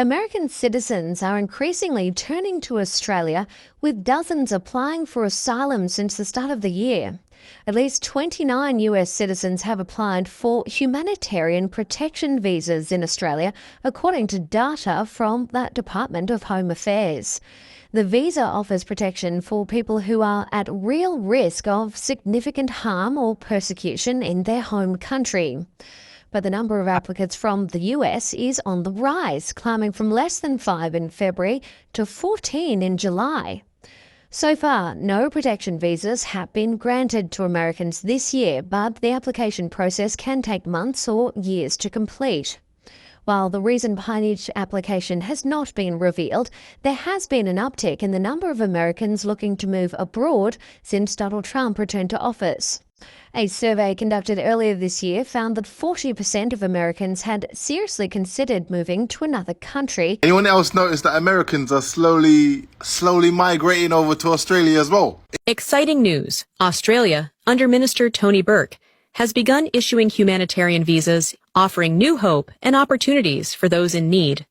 American citizens are increasingly turning to Australia, with dozens applying for asylum since the start of the year. At least 29 US citizens have applied for humanitarian protection visas in Australia, according to data from that Department of Home Affairs. The visa offers protection for people who are at real risk of significant harm or persecution in their home country. But the number of applicants from the US is on the rise, climbing from less than 5 in February to 14 in July. So far, no protection visas have been granted to Americans this year, but the application process can take months or years to complete. While the reason behind each application has not been revealed, there has been an uptick in the number of Americans looking to move abroad since Donald Trump returned to office. A survey conducted earlier this year found that 40% of Americans had seriously considered moving to another country. Anyone else notice that Americans are slowly migrating over to Australia as well? Exciting news. Australia, under Minister Tony Burke, has begun issuing humanitarian visas, offering new hope and opportunities for those in need.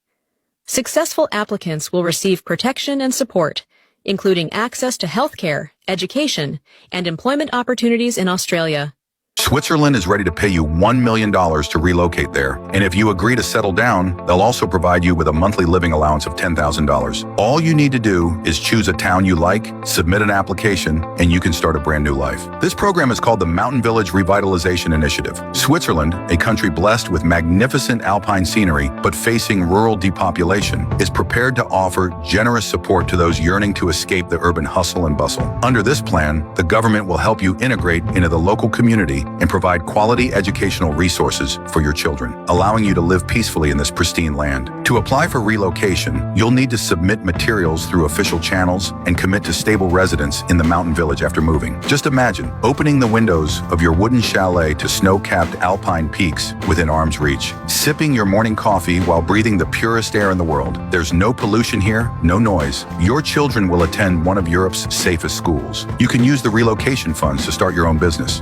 Successful applicants will receive protection and support, including access to healthcare, education, and employment opportunities in Australia. Switzerland is ready to pay you $1 million to relocate there, and if you agree to settle down, they'll also provide you with a monthly living allowance of $10,000. All you need to do is choose a town you like, submit an application, and you can start a brand new life. This program is called the Mountain Village Revitalization Initiative. Switzerland, a country blessed with magnificent alpine scenery but facing rural depopulation, is prepared to offer generous support to those yearning to escape the urban hustle and bustle. Under this plan, the government will help you integrate into the local community and provide quality educational resources for your children, allowing you to live peacefully in this pristine land. To apply for relocation, you'll need to submit materials through official channels and commit to stable residence in the mountain village after moving. Just imagine opening the windows of your wooden chalet to snow-capped alpine peaks within arm's reach, sipping your morning coffee while breathing the purest air in the world. There's no pollution here, no noise. Your children will attend one of Europe's safest schools. You can use the relocation funds to start your own business.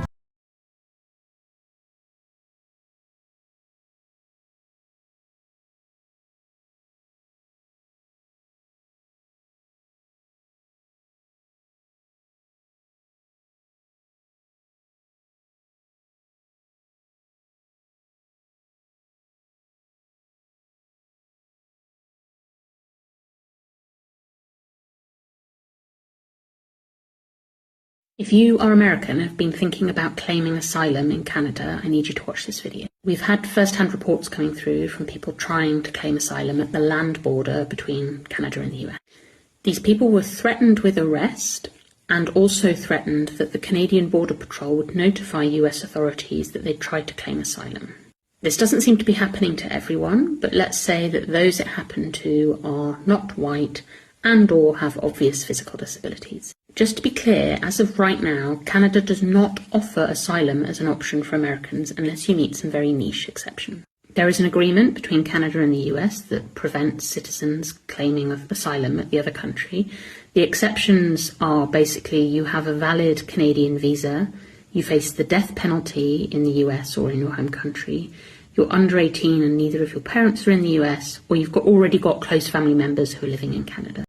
If you are American and have been thinking about claiming asylum in Canada, I need you to watch this video. We've had first-hand reports coming through from people trying to claim asylum at the land border between Canada and the US. These people were threatened with arrest and also threatened that the Canadian Border Patrol would notify US authorities that they'd tried to claim asylum. This doesn't seem to be happening to everyone, but let's say that those it happened to are not white and or have obvious physical disabilities. Just to be clear, as of right now, Canada does not offer asylum as an option for Americans unless you meet some very niche exception. There is an agreement between Canada and the US that prevents citizens claiming of asylum at the other country. The exceptions are basically you have a valid Canadian visa, you face the death penalty in the US or in your home country, you're under 18 and neither of your parents are in the US, or you've already got close family members who are living in Canada.